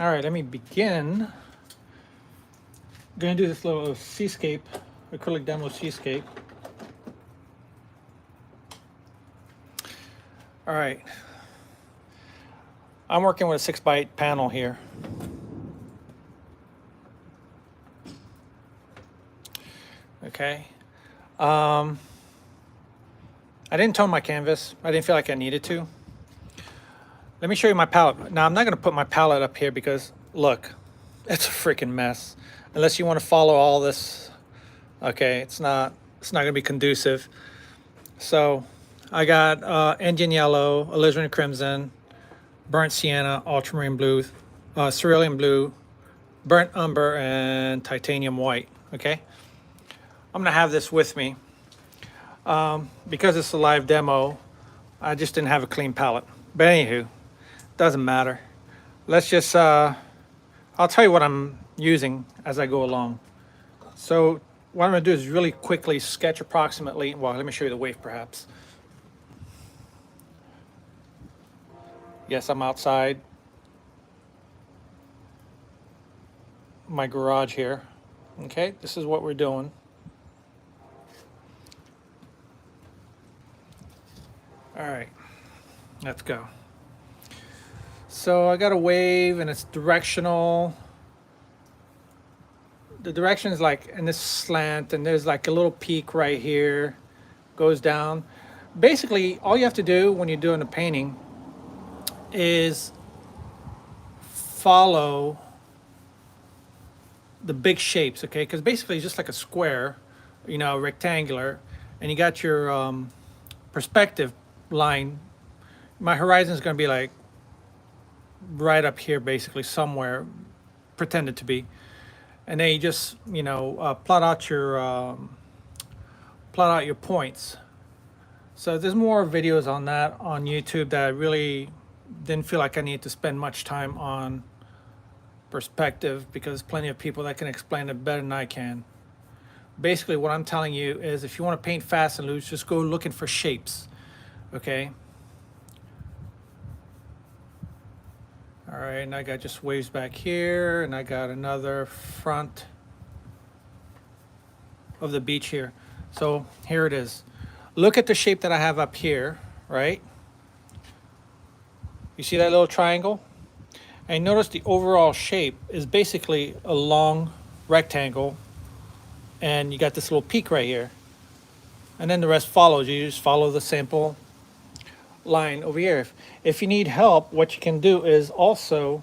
All right, let me begin. I'm gonna do this little Seascape, acrylic demo Seascape. All right, I'm working with a 6x8 panel here. Okay. I didn't tone my canvas. I didn't feel like I needed to. Let me show you my palette. Now, I'm not going to put my palette up here because, look, it's a freaking mess. Unless you want to follow all this, okay, it's not going to be conducive. So I got Indian yellow, alizarin crimson, burnt sienna, ultramarine blue, cerulean blue, burnt umber, and titanium white, okay? I'm going to have this with me. Because it's a live demo, I just didn't have a clean palette. But anywho, doesn't matter. Let's just, I'll tell you what I'm using as I go along. So what I'm gonna do is really quickly sketch approximately, well, let me show you the wave perhaps. Yes, I'm outside my garage here. Okay, this is what we're doing. All right, let's go. So I got a wave and it's directional. The direction is like in this slant and there's like a little peak right here, goes down. Basically, all you have to do when you're doing a painting is follow the big shapes, okay? Because basically it's just like a square, you know, rectangular, and you got your perspective line. My horizon is going to be like right up here, basically somewhere, pretended to be, and then you just, you know, plot out your points. So there's more videos on that on YouTube that I really didn't feel like I needed to spend much time on perspective because there's plenty of people that can explain it better than I can. Basically, what I'm telling you is if you want to paint fast and loose, just go looking for shapes, okay? All right, and I got just waves back here, and I got another front of the beach here. So here it is. Look at the shape that I have up here, right? You see that little triangle? And notice the overall shape is basically a long rectangle, and you got this little peak right here. And then the rest follows. You just follow the sample line over here. If you need help, what you can do is also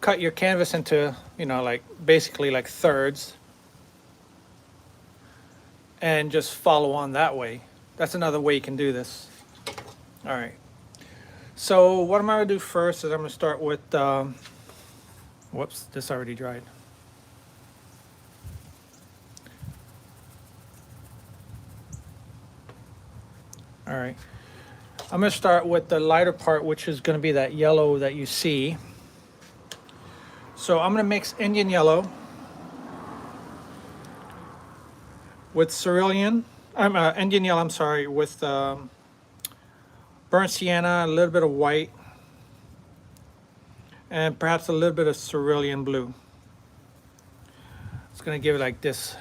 cut your canvas into, you know, like basically like thirds and just follow on that way. That's another way you can do this. All right. So what I'm gonna do first is I'm gonna start with, whoops, this already dried. All right. I'm going to start with the lighter part, which is going to be that yellow that you see. So I'm going to mix Indian yellow with cerulean, Indian yellow, I'm sorry, with burnt sienna, a little bit of white, and perhaps a little bit of cerulean blue. It's going to give it like this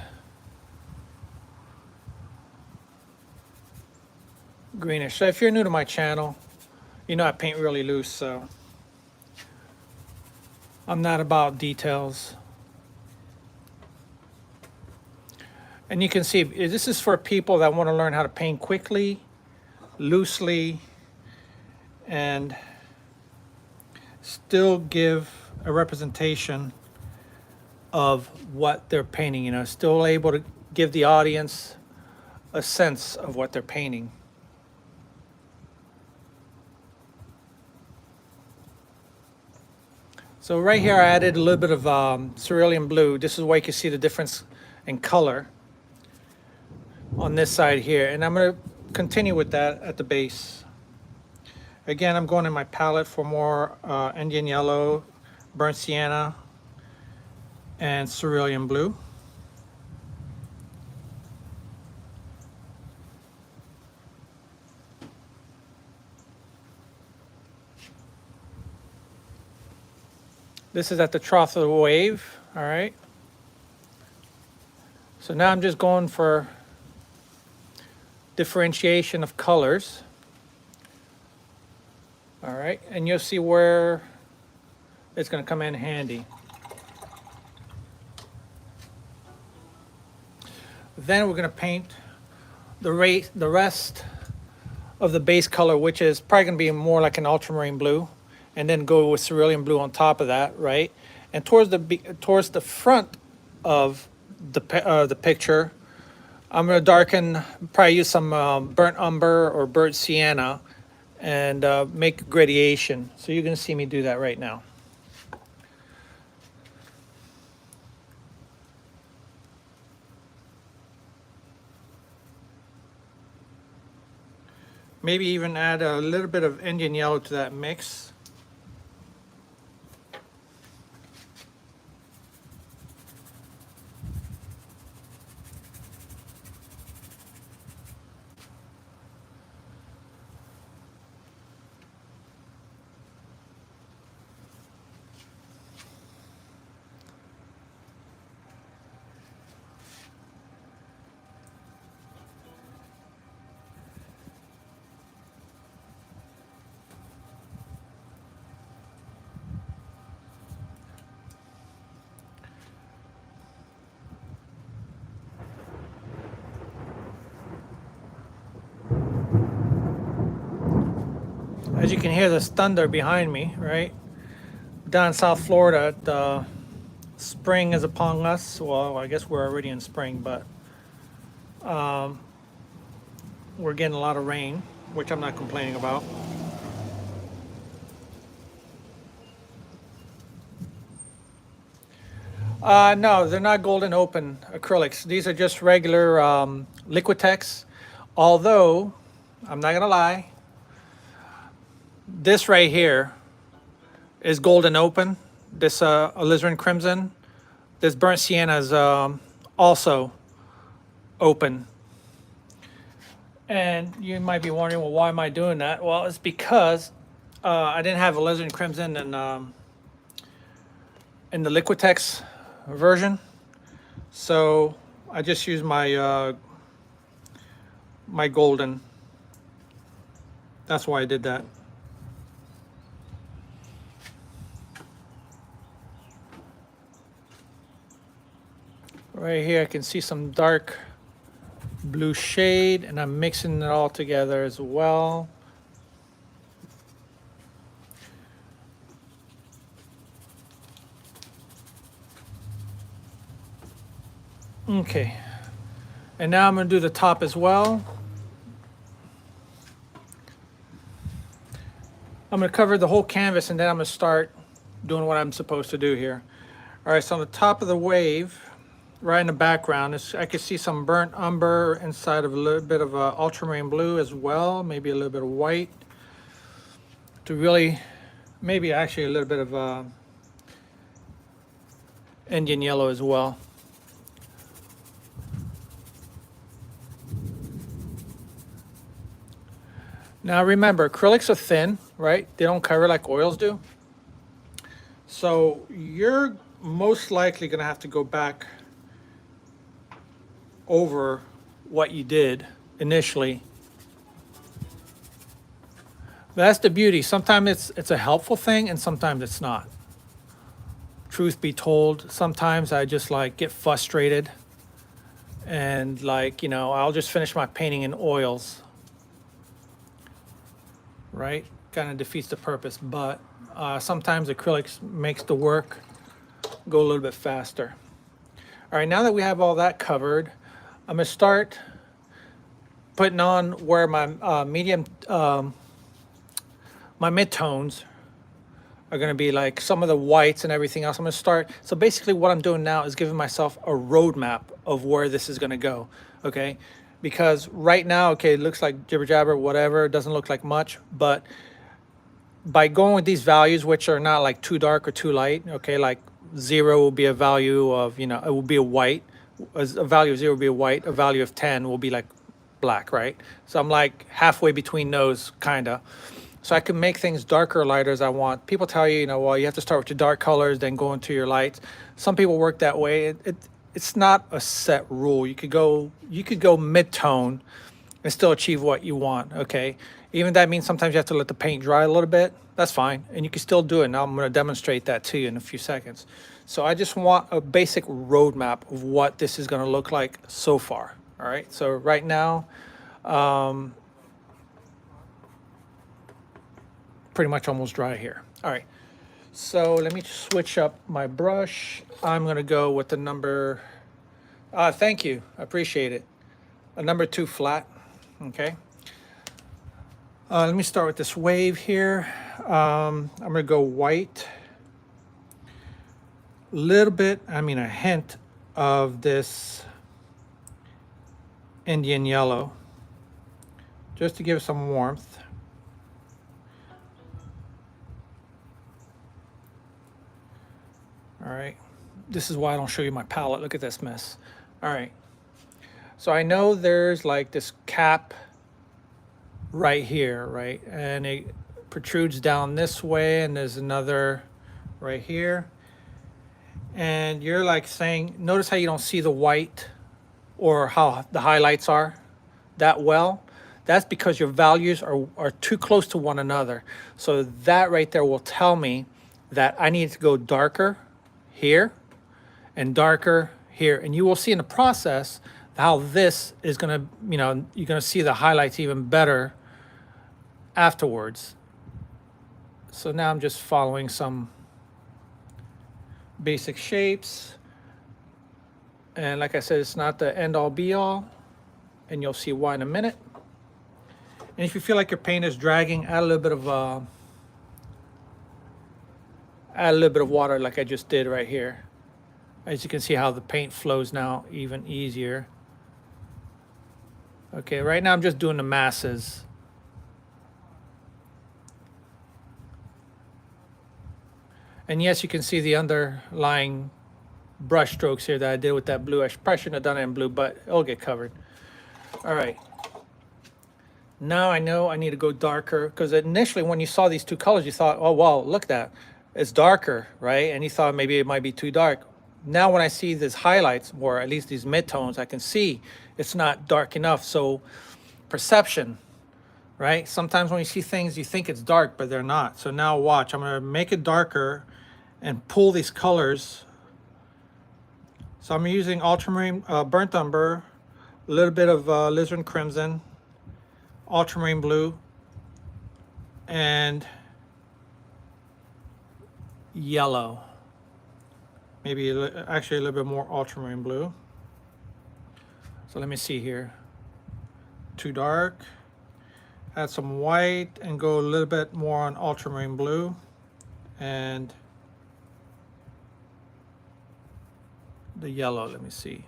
greenish. So if you're new to my channel, you know I paint really loose, so I'm not about details. And you can see this is for people that want to learn how to paint quickly, loosely, and still give a representation of what they're painting, you know, still able to give the audience a sense of what they're painting. So right here I added a little bit of cerulean blue. This is where you can see the difference in color on this side here. And I'm going to continue with that at the base. Again, I'm going in my palette for more Indian yellow, burnt sienna, and cerulean blue. This is at the trough of the wave, all right? So now I'm just going for differentiation of colors. All right, and you'll see where it's going to come in handy. Then we're going to paint the rest of the base color, which is probably going to be more like an ultramarine blue, and then go with cerulean blue on top of that, right? And towards the front of the picture, I'm going to darken, probably use some burnt umber or burnt sienna, and make a gradation. So you're going to see me do that right now. Maybe even add a little bit of Indian yellow to that mix. As you can hear, there's thunder behind me, right? Down in South Florida, the spring is upon us. Well, I guess we're already in spring, but we're getting a lot of rain, which I'm not complaining about. No, they're not golden open acrylics. These are just regular Liquitex. Although, I'm not gonna lie, this right here is golden open. This alizarin crimson. This burnt sienna is also open. And you might be wondering, well, why am I doing that? Well, it's because I didn't have alizarin crimson in the Liquitex version, so I just used my my golden. That's why I did that. Right here I can see some dark blue shade, and I'm mixing it all together as well. Okay, and now I'm going to do the top as well. I'm going to cover the whole canvas, and then I'm going to start doing what I'm supposed to do here. All right, so on the top of the wave, right in the background, I can see some burnt umber inside of a little bit of ultramarine blue as well, maybe a little bit of white, to really, maybe actually a little bit of Indian yellow as well. Now remember, acrylics are thin, right? They don't cover like oils do. So you're most likely going to have to go back over what you did initially. That's the beauty. Sometimes it's a helpful thing, and sometimes it's not. Truth be told, sometimes I just like get frustrated, and like, you know, I'll just finish my painting in oils, right? Kind of defeats the purpose, but sometimes acrylics makes the work go a little bit faster. All right, now that we have all that covered, I'm gonna start putting on where my my midtones are gonna be, like some of the whites and everything else. I'm gonna start, so basically what I'm doing now is giving myself a roadmap of where this is gonna go, okay? Because right now, okay, it looks like jibber jabber, whatever, it doesn't look like much, but by going with these values, which are not like too dark or too light, okay, like 0 will be a value of, you know, it will be a white, a value of 0 will be a white, a value of 10 will be like black, right? So I'm like halfway between those, kinda. So I can make things darker or lighter as I want. People tell you, you know, well, you have to start with your dark colors, then go into your lights. Some people work that way. It's not a set rule. You could go mid-tone and still achieve what you want, okay? Even that means sometimes you have to let the paint dry a little bit. That's fine, and you can still do it. Now I'm gonna demonstrate that to you in a few seconds. So I just want a basic roadmap of what this is gonna look like so far, all right? So right now, pretty much almost dry here. All right, so let me switch up my brush. I'm gonna go with the number, thank you, I appreciate it. A number 2 flat, okay? Let me start with this wave here. I'm gonna go white. Little bit, I mean a hint of this Indian yellow, just to give it some warmth. All right, this is why I don't show you my palette. Look at this mess. All right, so I know there's like this cap right here, right? And it protrudes down this way, and there's another right here. And you're like saying, notice how you don't see the white or how the highlights are that well. That's because your values are too close to one another. So that right there will tell me that I need to go darker here and darker here. And you will see in the process how this is gonna, you know, you're gonna see the highlights even better afterwards. So now I'm just following some basic shapes. And like I said, it's not the end all be all, and you'll see why in a minute. And if you feel like your paint is dragging, add a little bit of water like I just did right here. As you can see how the paint flows now even easier. Okay, right now I'm just doing the masses. And yes, you can see the underlying brush strokes here that I did with that blue. I probably shouldn't have done it in blue, but it'll get covered. All right. Now I know I need to go darker, because initially when you saw these two colors, you thought, oh, wow, look at that. It's darker, right? And you thought maybe it might be too dark. Now when I see these highlights, or at least these midtones, I can see it's not dark enough. So perception, right? Sometimes when you see things, you think it's dark, but they're not. So now watch, I'm gonna make it darker and pull these colors. So I'm using ultramarine, burnt umber, a little bit of alizarin crimson, ultramarine blue, and yellow. Maybe actually a little bit more ultramarine blue. So let me see here. Too dark. Add some white and go a little bit more on ultramarine blue. And the yellow, let me see.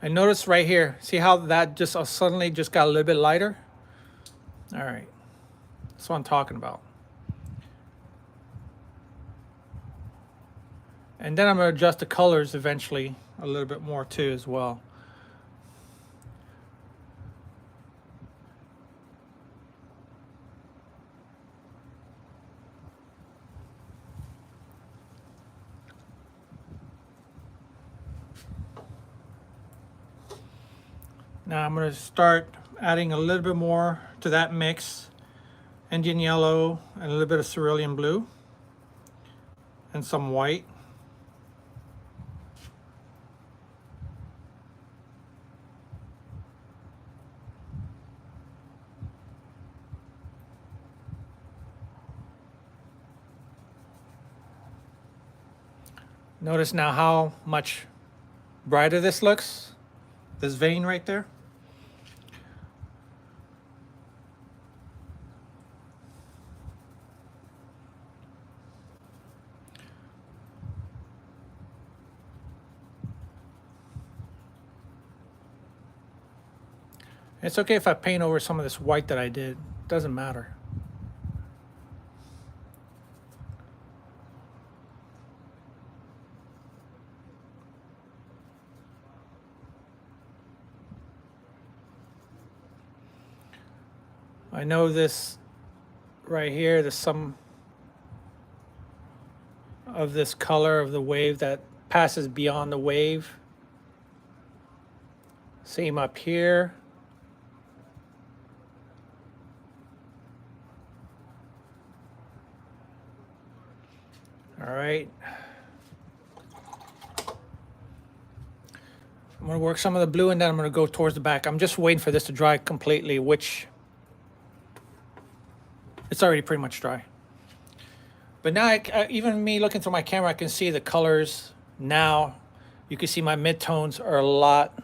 And notice right here, see how that just suddenly just got a little bit lighter? All right, that's what I'm talking about. And then I'm gonna adjust the colors eventually a little bit more too as well. Now I'm going to start adding a little bit more to that mix. Indian yellow and a little bit of cerulean blue and some white. Notice now how much brighter this looks, this vein right there. It's okay if I paint over some of this white that I did. Doesn't matter. I know this right here, there's some of this color of the wave that passes beyond the wave. Same up here. All right. I'm going to work some of the blue and then I'm going to go towards the back. I'm just waiting for this to dry completely, which it's already pretty much dry. But now, even me looking through my camera, I can see the colors now. You can see my midtones are a lot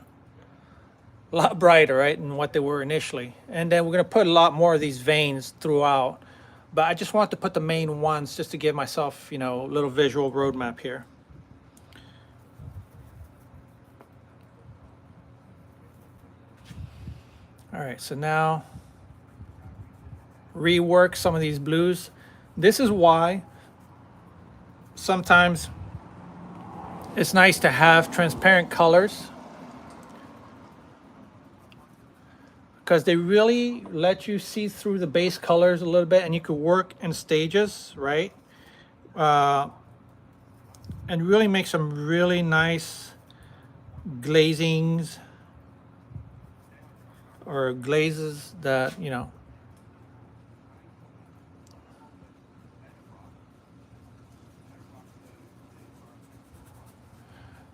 brighter, right, than what they were initially. And then we're going to put a lot more of these veins throughout. But I just want to put the main ones just to give myself, you know, a little visual roadmap here. All right, so now rework some of these blues. This is why sometimes it's nice to have transparent colors, because they really let you see through the base colors a little bit, and you could work in stages, right? And really make some really nice glazings or glazes that, you know.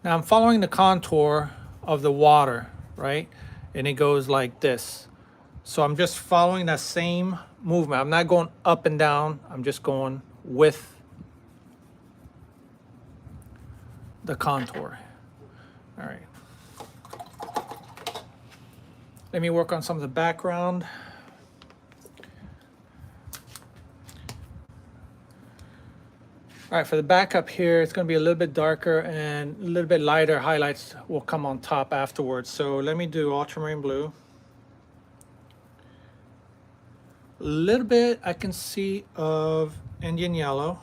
Now I'm following the contour of the water, right? And it goes like this. So I'm just following that same movement. I'm not going up and down. I'm just going with the contour. All right. Let me work on some of the background. All right, for the back up here, it's going to be a little bit darker and a little bit lighter. Highlights will come on top afterwards. So let me do ultramarine blue. A little bit I can see of Indian yellow.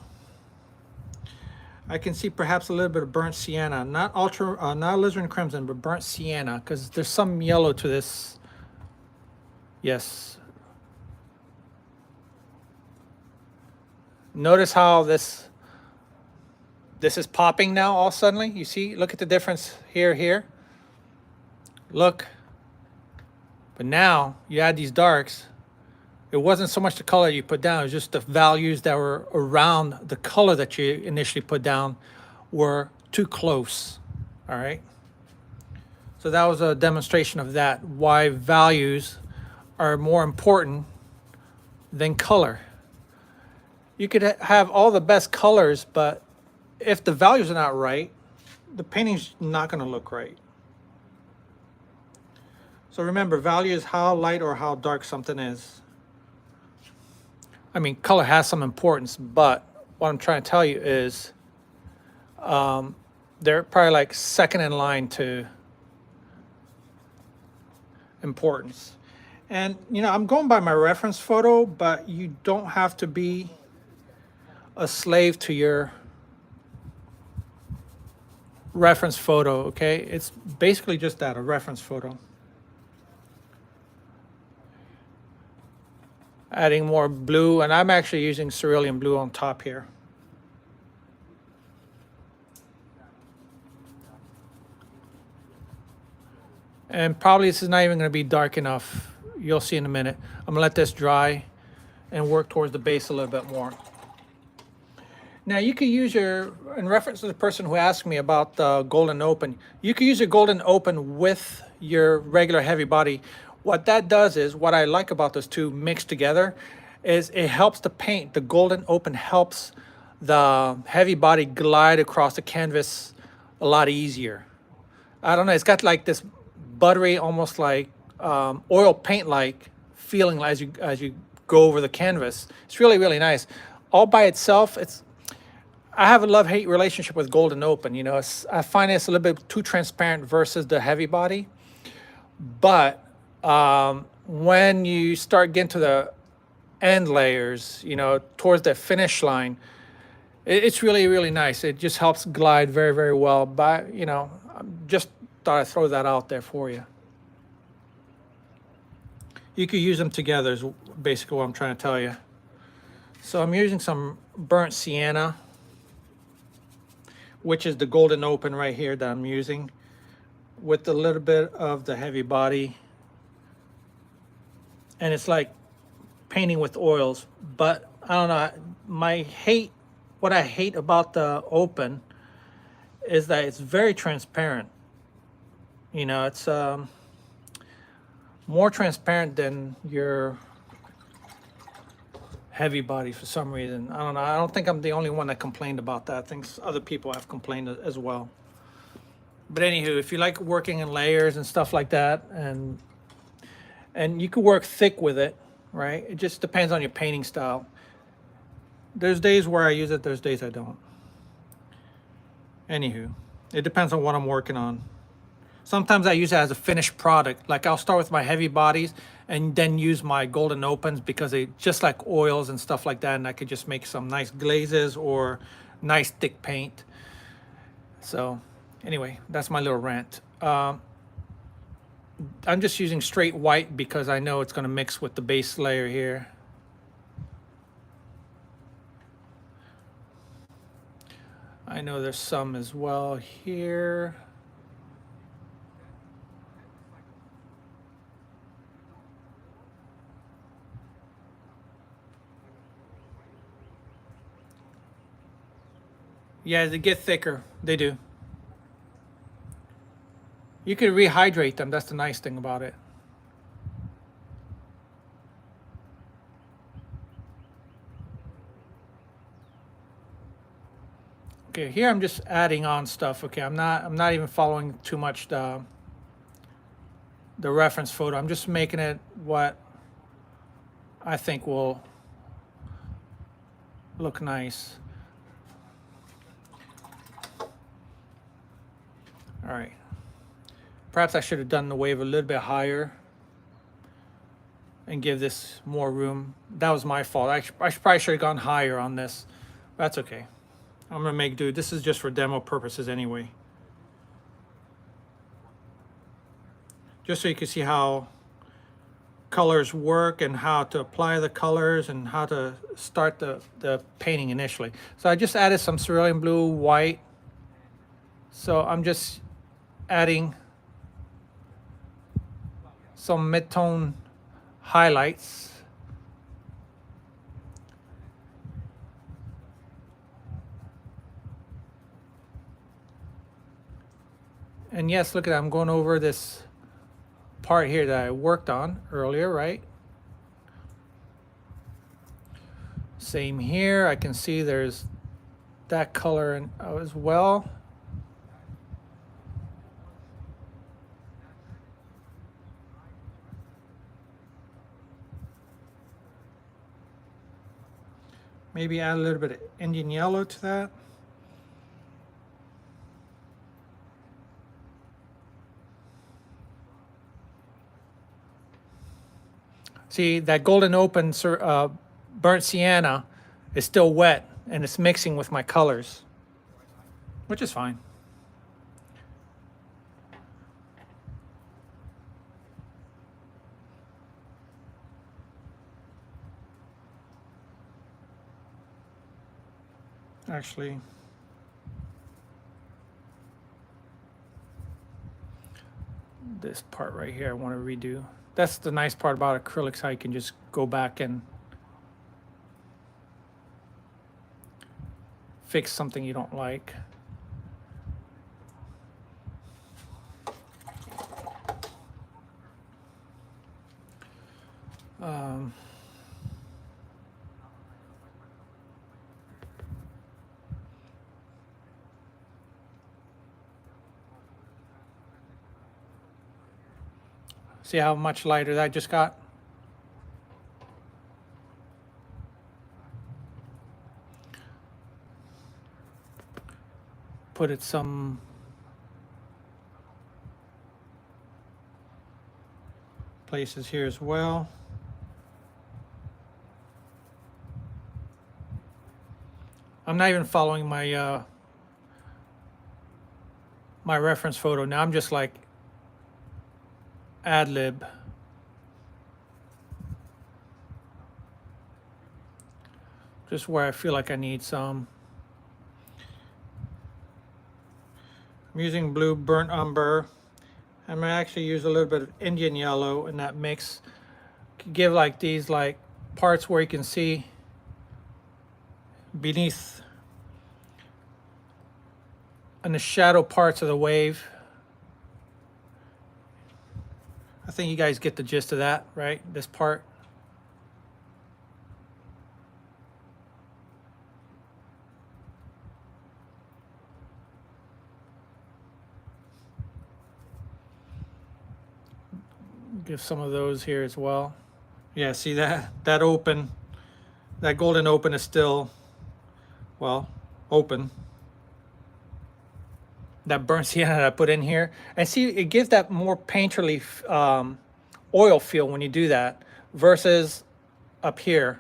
I can see perhaps a little bit of burnt sienna, not alizarin crimson, but burnt sienna, because there's some yellow to this. Yes. Notice how this is popping now all suddenly. You see, look at the difference here. Look. But now you add these darks. It wasn't so much the color you put down, it was just the values that were around the color that you initially put down were too close. All right. So that was a demonstration of that, why values are more important than color. You could have all the best colors, but if the values are not right, the painting's not going to look right. So remember, value is how light or how dark something is. I mean, color has some importance, but what I'm trying to tell you is they're probably like second in line to importance. And, you know, I'm going by my reference photo, but you don't have to be a slave to your reference photo, okay? It's basically just that, a reference photo. Adding more blue, and I'm actually using cerulean blue on top here. And probably this is not even going to be dark enough. You'll see in a minute. I'm going to let this dry and work towards the base a little bit more. Now you could use your, in reference to the person who asked me about the golden open, you could use your golden open with your regular heavy body. What that does is, what I like about those two mixed together is it helps the paint. The golden open helps the heavy body glide across the canvas a lot easier. I don't know, it's got like this buttery, almost like oil paint-like feeling as you go over the canvas. It's really, really nice. All by itself, I have a love-hate relationship with golden open. You know, I find it's a little bit too transparent versus the heavy body. But when you start getting to the end layers, you know, towards the finish line, it's really, really nice. It just helps glide very, very well. But, you know, just thought I'd throw that out there for you. You could use them together is basically what I'm trying to tell you. So I'm using some burnt sienna, which is the golden open right here that I'm using, with a little bit of the heavy body. And it's like painting with oils, but I don't know. What I hate about the open is that it's very transparent. You know, it's more transparent than your heavy body for some reason. I don't know. I don't think I'm the only one that complained about that. I think other people have complained as well. But anywho, if you like working in layers and stuff like that, and you can work thick with it, right? It just depends on your painting style. There's days where I use it, there's days I don't. Anywho, it depends on what I'm working on. Sometimes I use it as a finished product. Like I'll start with my heavy bodies and then use my golden opens because they just like oils and stuff like that. And I could just make some nice glazes or nice thick paint. So anyway, that's my little rant. I'm just using straight white because I know it's going to mix with the base layer here. I know there's some as well here. Yeah, they get thicker. They do. You can rehydrate them. That's the nice thing about it. Okay, here I'm just adding on stuff. Okay, I'm not even following too much the reference photo. I'm just making it what I think will look nice. All right. Perhaps I should have done the wave a little bit higher and give this more room. That was my fault. I probably should have gone higher on this. That's okay. I'm gonna make do. This is just for demo purposes anyway. Just so you can see how colors work and how to apply the colors and how to start the painting initially. So I just added some cerulean blue, white. So I'm just adding some mid-tone highlights. And yes, look at that, I'm going over this part here that I worked on earlier, right? Same here, I can see there's that color as well. Maybe add a little bit of Indian yellow to that. See, that golden open burnt sienna is still wet and it's mixing with my colors, which is fine. Actually, this part right here I want to redo. That's the nice part about acrylics, how you can just go back and fix something you don't like. See how much lighter that just got? Put it some places here as well. I'm not even following my my reference photo now. I'm just like ad lib. just where I feel like I need some. I'm using blue burnt umber. I'm gonna actually use a little bit of Indian yellow in that mix. Give like these like parts where you can see beneath in the shadow parts of the wave. I think you guys get the gist of that, right? This part. Give some of those here as well. Yeah, see that open, that golden open is still, well, open. That burnt sienna that I put in here, and see, it gives that more painterly oil feel when you do that versus up here.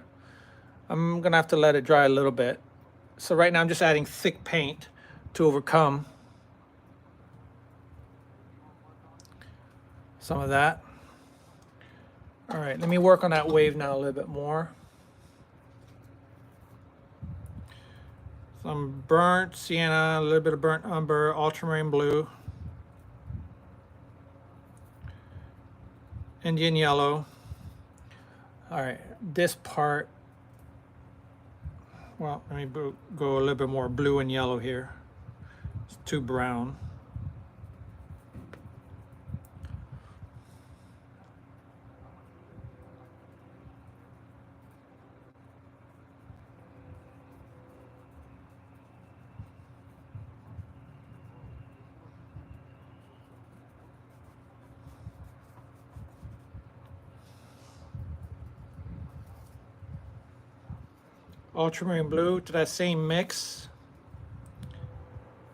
I'm gonna have to let it dry a little bit. So right now I'm just adding thick paint to overcome some of that. All right, let me work on that wave now a little bit more. Some burnt sienna, a little bit of burnt umber, ultramarine blue, Indian yellow. All right, this part, well, let me go a little bit more blue and yellow here. It's too brown. Ultramarine blue to that same mix.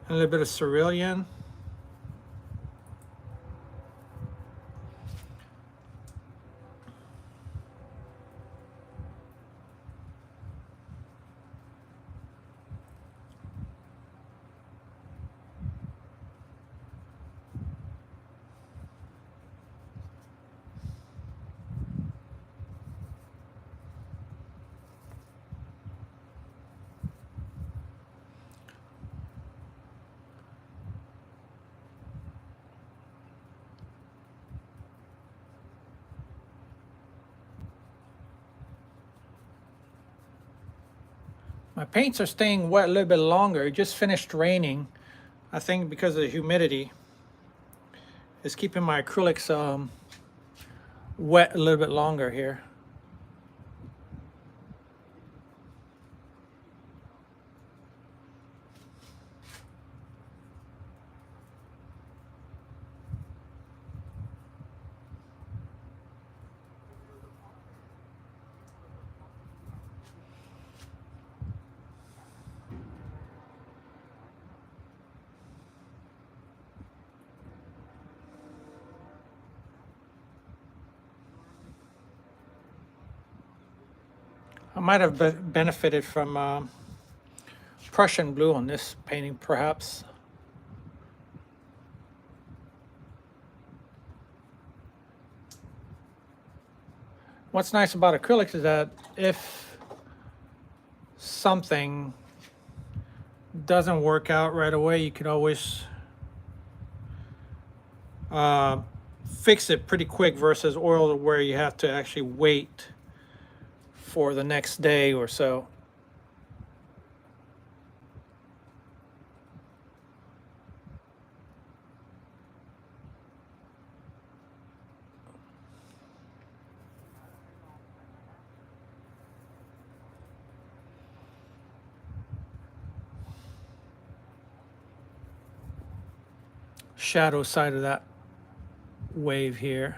A little bit of cerulean. My paints are staying wet a little bit longer. It just finished raining. I think because of the humidity. It's keeping my acrylics wet a little bit longer here. I might have benefited from Prussian blue on this painting, perhaps. What's nice about acrylics is that if something doesn't work out right away, you can always fix it pretty quick versus oil where you have to actually wait for the next day or so. Shadow side of that wave here.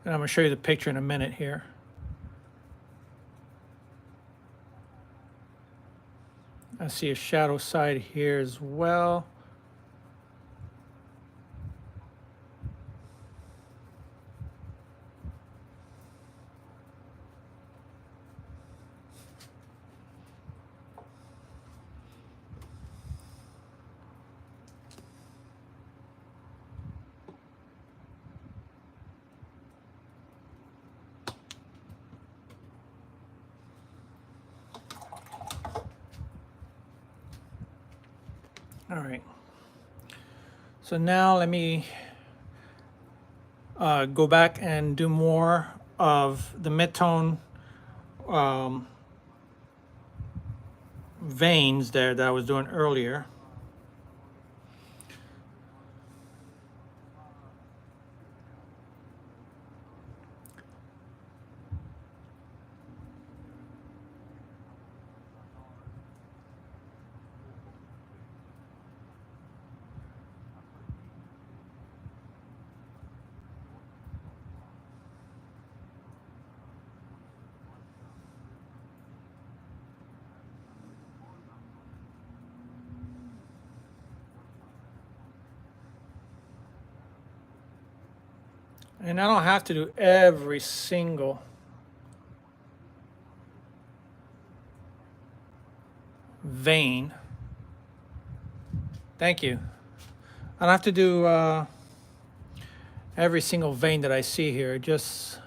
And I'm going to show you the picture in a minute here. I see a shadow side here as well. All right. So now let me go back and do more of the midtone veins there that I was doing earlier. And I don't have to do every single vein. Thank you. I don't have to do every single vein that I see here, just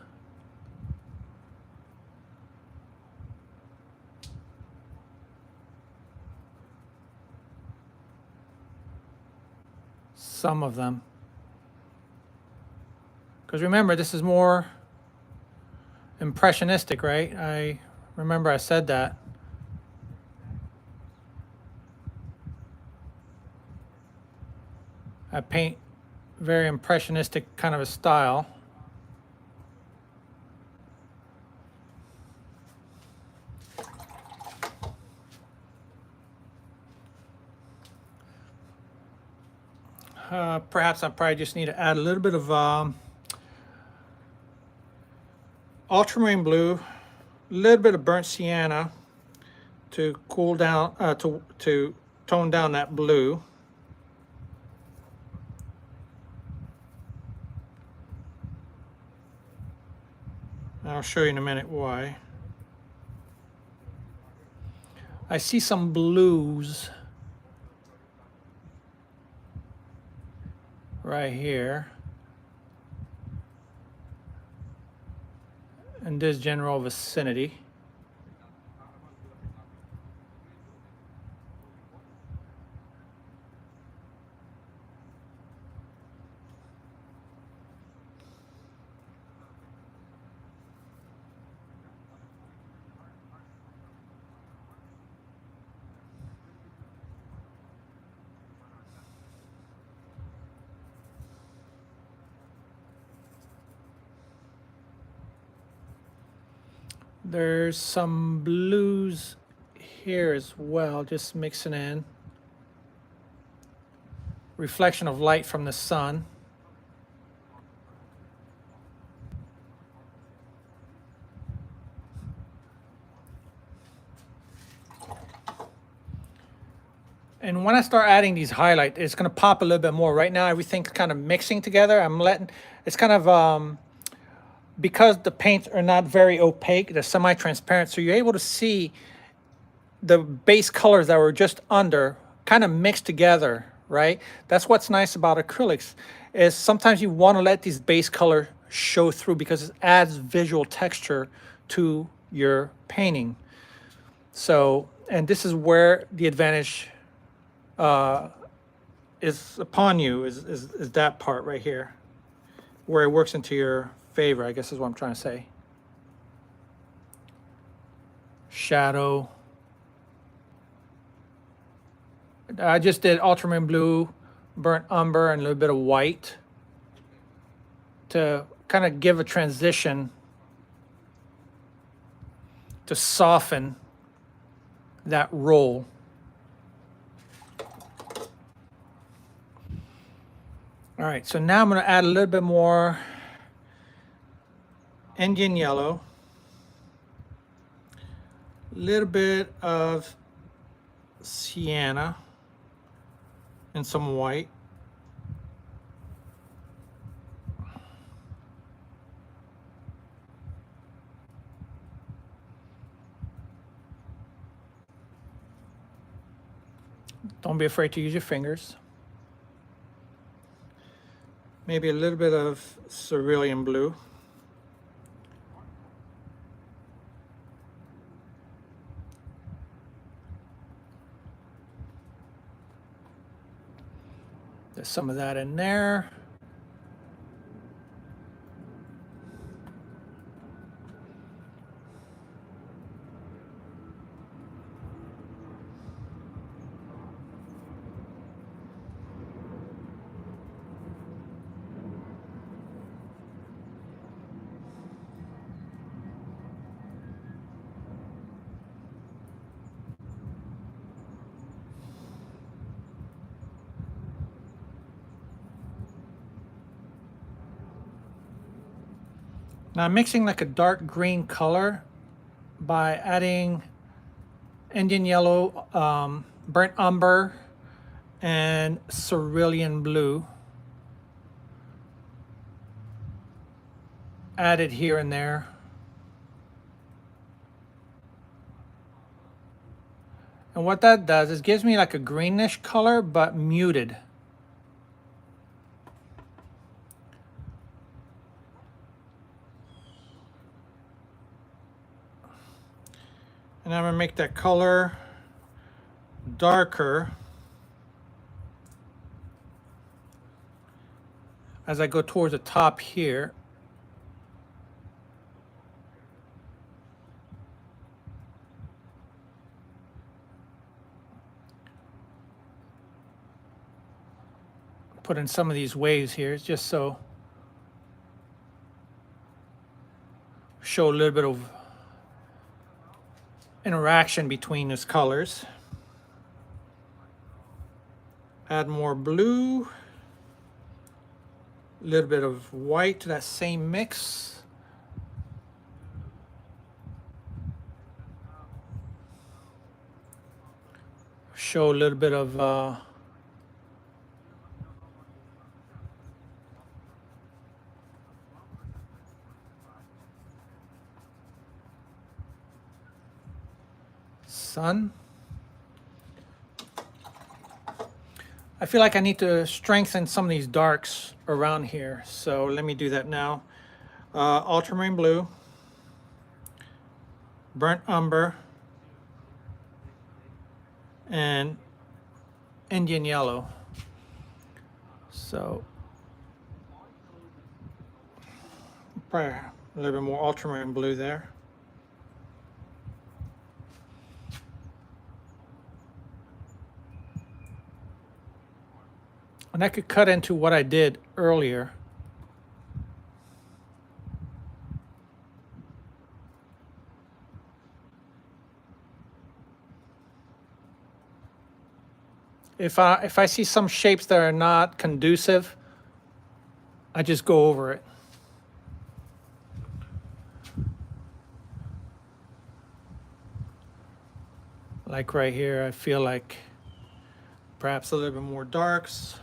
some of them. Because remember, this is more impressionistic, right? I remember I said that. I paint very impressionistic kind of a style. Perhaps I probably just need to add a little bit of ultramarine blue, a little bit of burnt sienna to cool down, to tone down that blue. I'll show you in a minute why. I see some blues right here in this general vicinity. There's some blues here as well, just mixing in. Reflection of light from the sun. And when I start adding these highlights, it's going to pop a little bit more. Right now, everything's kind of mixing together. I'm letting, it's kind of, because the paints are not very opaque, they're semi-transparent, so you're able to see the base colors that were just under kind of mixed together, right? That's what's nice about acrylics, is sometimes you want to let these base color show through because it adds visual texture to your painting. So, and this is where the advantage is upon you, is that part right here, where it works into your favor, I guess is what I'm trying to say. Shadow. I just did ultramarine blue, burnt umber, and a little bit of white to kind of give a transition to soften that roll. All right, so now I'm going to add a little bit more Indian yellow, a little bit of sienna, and some white. Don't be afraid to use your fingers. Maybe a little bit of cerulean blue. Get some of that in there. Now I'm mixing like a dark green color by adding Indian yellow, burnt umber, and cerulean blue. Added here and there. And what that does is gives me like a greenish color, but muted. And I'm gonna make that color darker as I go towards the top here. Put in some of these waves here just so show a little bit of interaction between those colors. Add more blue, a little bit of white to that same mix. Show a little bit of sun. I feel like I need to strengthen some of these darks around here, so let me do that now. Ultramarine blue, burnt umber, and Indian yellow. So probably a little bit more ultramarine blue there. And I could cut into what I did earlier. If I see some shapes that are not conducive, I just go over it. Like right here, I feel like perhaps a little bit more darks.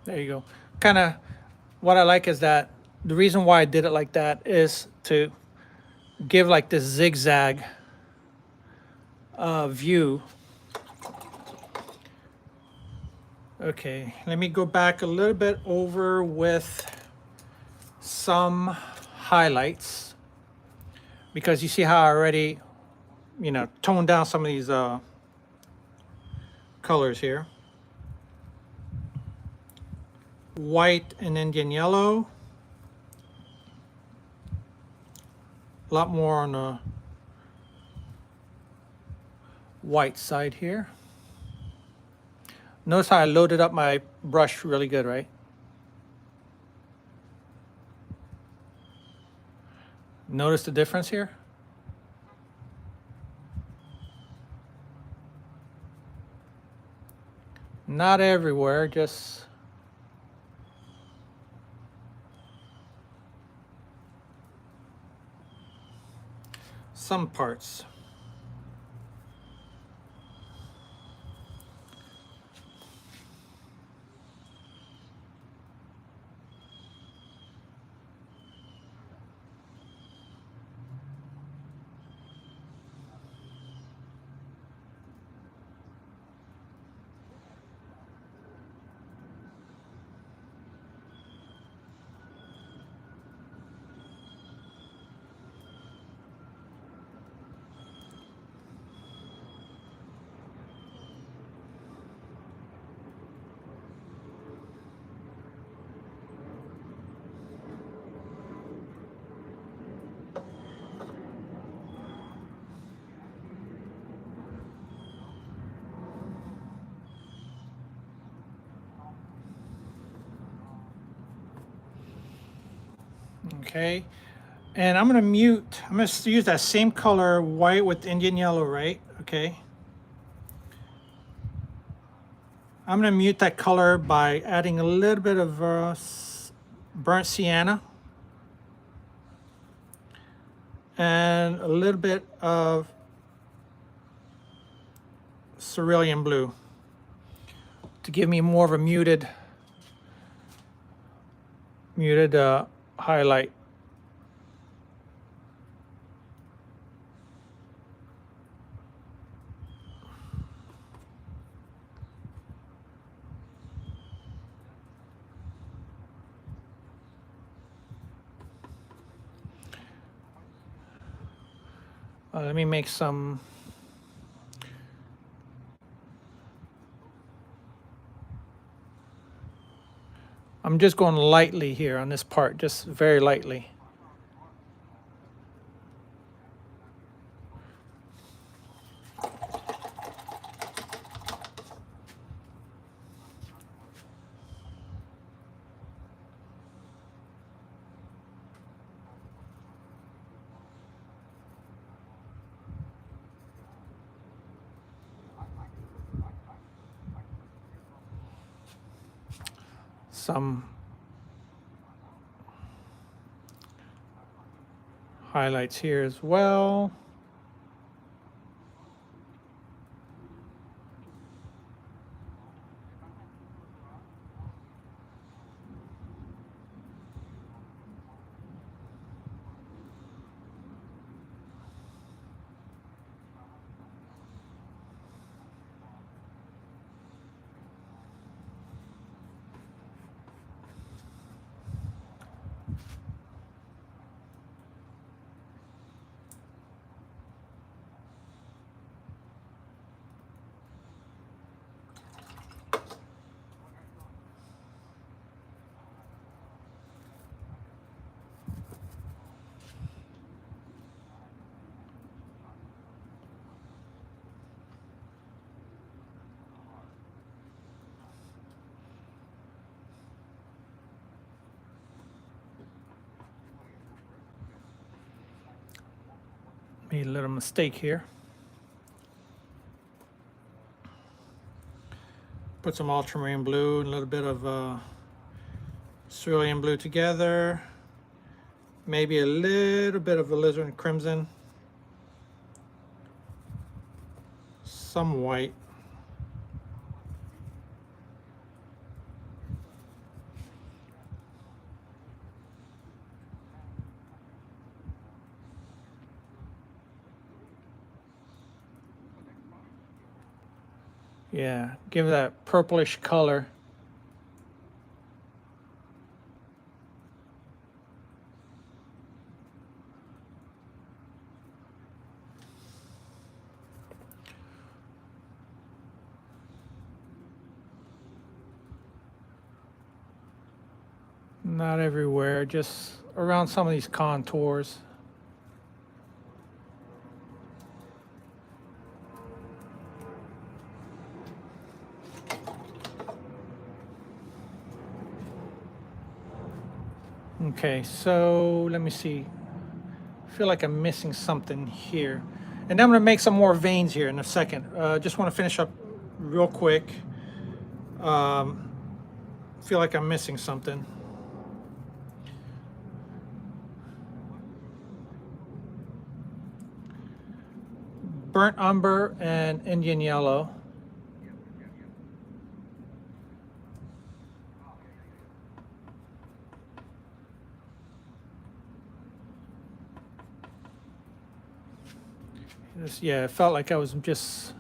There you go. Kind of what I like is that the reason why I did it like that is to give like this zigzag view. Okay, let me go back a little bit over with some highlights, because you see how I already, toned down some of these colors here. White and Indian yellow. A lot more on the white side here. Notice how I loaded up my brush really good, right? Notice the difference here? Not everywhere, just some parts. Okay, and I'm gonna mute, I'm gonna use that same color, white with Indian yellow, right? Okay. I'm gonna mute that color by adding a little bit of burnt sienna and a little bit of cerulean blue to give me more of a muted highlight. Let me make some. I'm just going lightly here on this part, just very lightly. Some highlights here as well. Made a little mistake here. Put some ultramarine blue and a little bit of cerulean blue together. Maybe a little bit of alizarin crimson. Some white. Yeah, give that purplish color. Not everywhere, just around some of these contours. Okay, so let me see. I feel like I'm missing something here. And I'm gonna make some more veins here in a second. Just wanna finish up real quick. Feel like I'm missing something. Burnt umber and Indian yellow. Yeah, it felt like I was just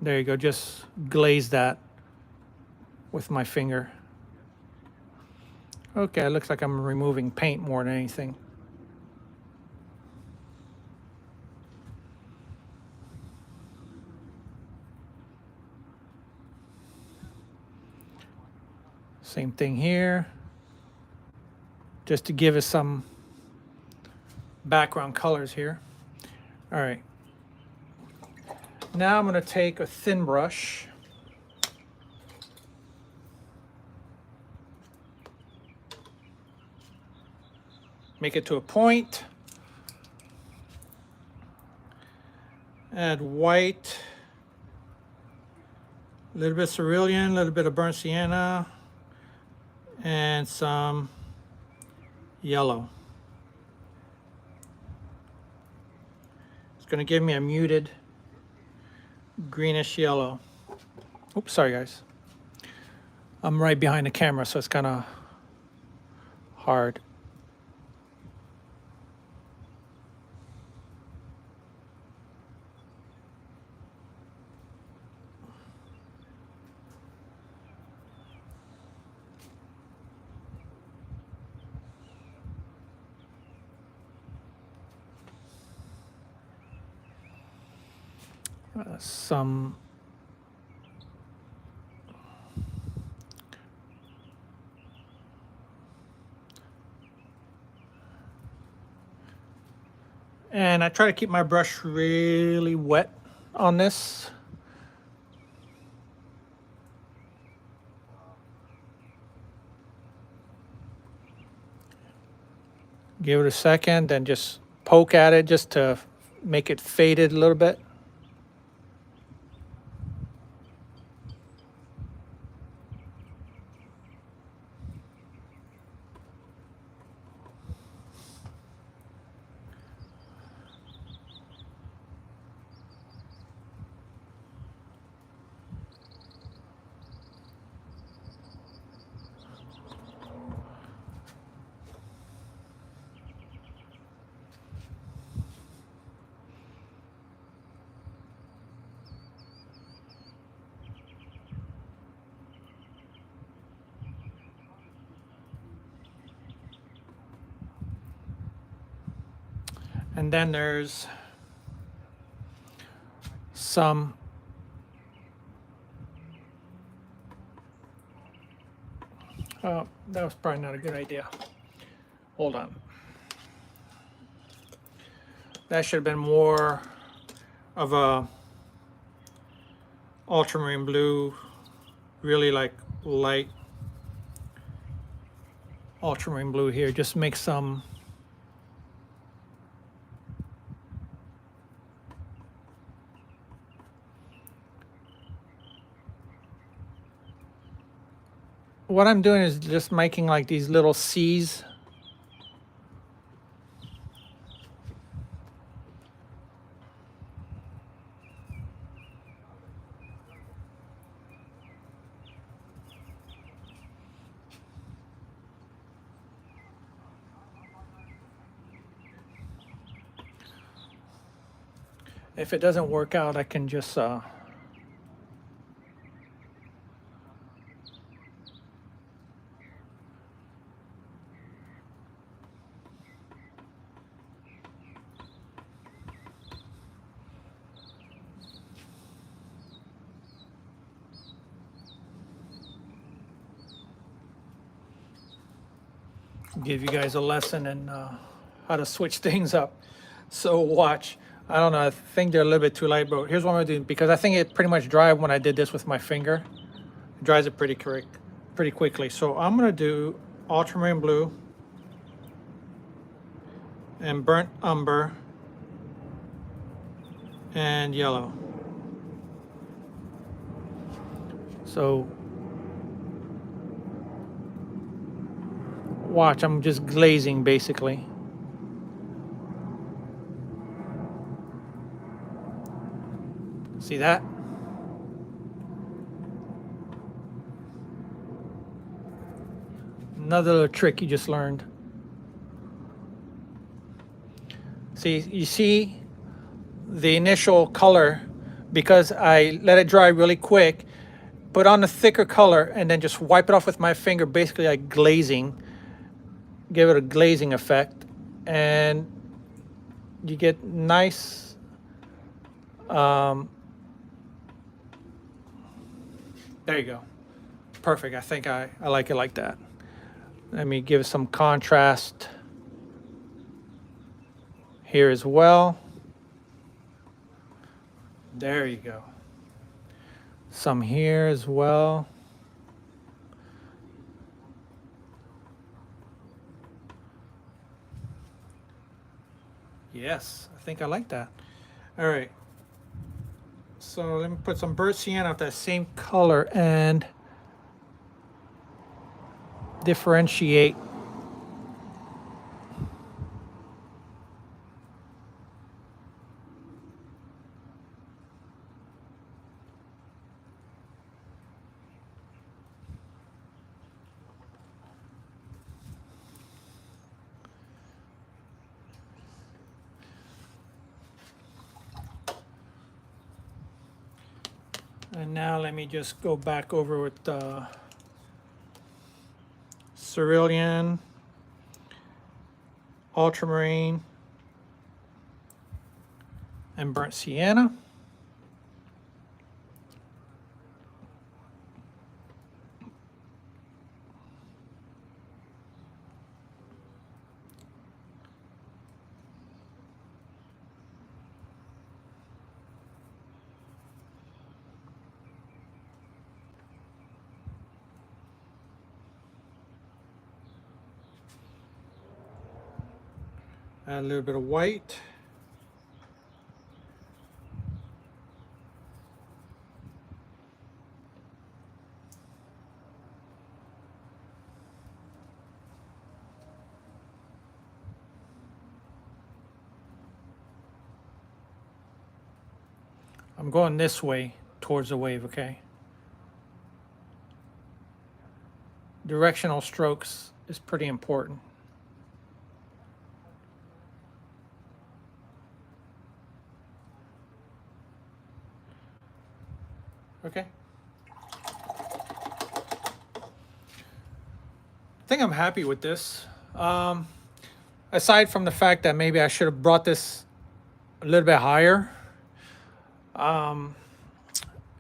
there you go, just glaze that with my finger. Okay, it looks like I'm removing paint more than anything. Same thing here. Just to give us some background colors here. All right. Now I'm going to take a thin brush make it to a point. Add white, a little bit of cerulean, a little bit of burnt sienna, and some yellow. It's going to give me a muted greenish yellow. Oops, sorry guys. I'm right behind the camera, so it's kind of hard. Some and I try to keep my brush really wet on this. Give it a second and just poke at it just to make it faded a little bit. And then there's some oh, that was probably not a good idea. Hold on. That should have been more of a ultramarine blue, really like light ultramarine blue here. Just make some what I'm doing is just making like these little C's. If it doesn't work out, I can just give you guys a lesson in how to switch things up. So watch. I don't know, I think they're a little bit too light, but here's what I'm gonna do, because I think it pretty much dried when I did this with my finger. It dries it pretty quickly. So I'm gonna do ultramarine blue and burnt umber and yellow. So watch, I'm just glazing basically. See that? Another little trick you just learned. See, you see the initial color, because I let it dry really quick, put on a thicker color and then just wipe it off with my finger, basically like glazing. Give it a glazing effect and you get nice there you go. Perfect. I think I like it like that. Let me give some contrast here as well. There you go. Some here as well. Yes, I think I like that. All right. So let me put some burnt sienna of that same color and differentiate. And now let me just go back over with cerulean, ultramarine, and burnt sienna. Add a little bit of white. I'm going this way towards the wave, okay? Directional strokes is pretty important. Okay. I think I'm happy with this. Aside from the fact that maybe I should have brought this a little bit higher and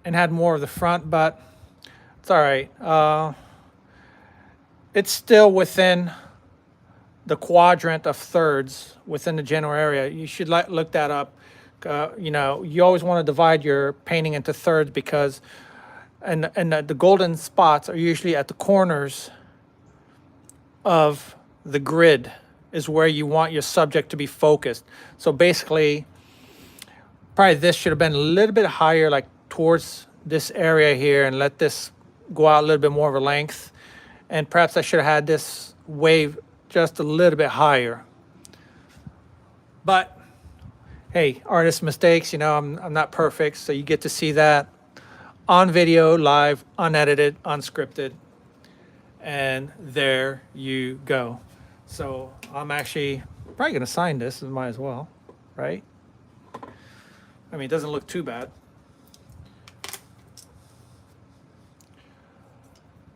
had more of the front, but it's all right. It's still within the quadrant of thirds within the general area. You should look that up. You know, you always want to divide your painting into thirds because, and the golden spots are usually at the corners of the grid is where you want your subject to be focused. So basically, probably this should have been a little bit higher, like towards this area here, and let this go out a little bit more of a length. And perhaps I should have had this wave just a little bit higher. But hey, artist mistakes, you know, I'm not perfect, so you get to see that on video, live, unedited, unscripted. And there you go. So I'm actually probably gonna sign this, might as well, right? I mean, it doesn't look too bad.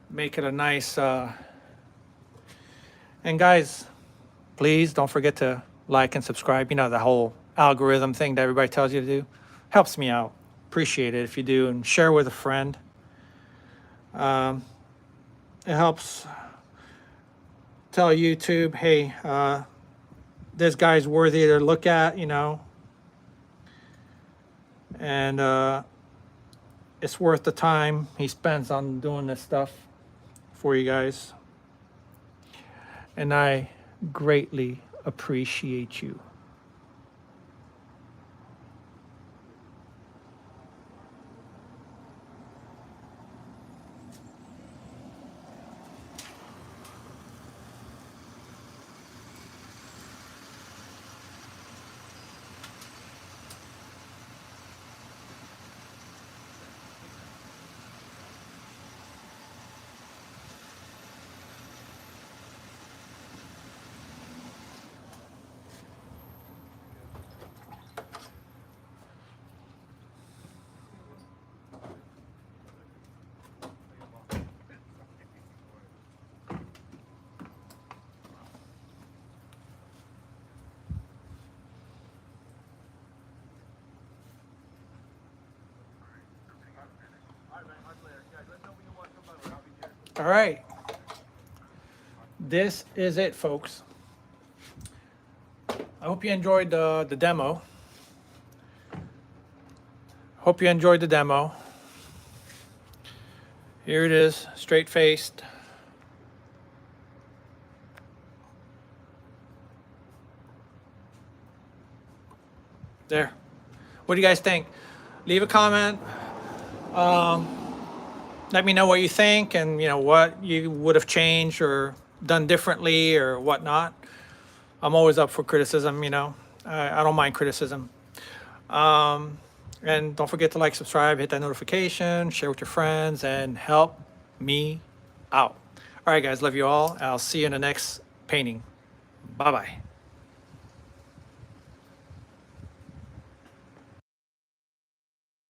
Make it a nice, and guys, please don't forget to like and subscribe. You know, the whole algorithm thing that everybody tells you to do helps me out. Appreciate it if you do, and share with a friend. It helps tell YouTube, hey, this guy's worthy to look at, you know, and it's worth the time he spends on doing this stuff for you guys. And I greatly appreciate you. All right. This is it, folks. I hope you enjoyed the demo. Hope you enjoyed the demo. Here it is, straight-faced. There. What do you guys think? Leave a comment. Let me know what you think, and what you would have changed or done differently or whatnot. I'm always up for criticism. I don't mind criticism. And don't forget to like, subscribe, hit that notification, share with your friends, and help me out. All right, guys, love you all. I'll see you in the next painting. Bye bye.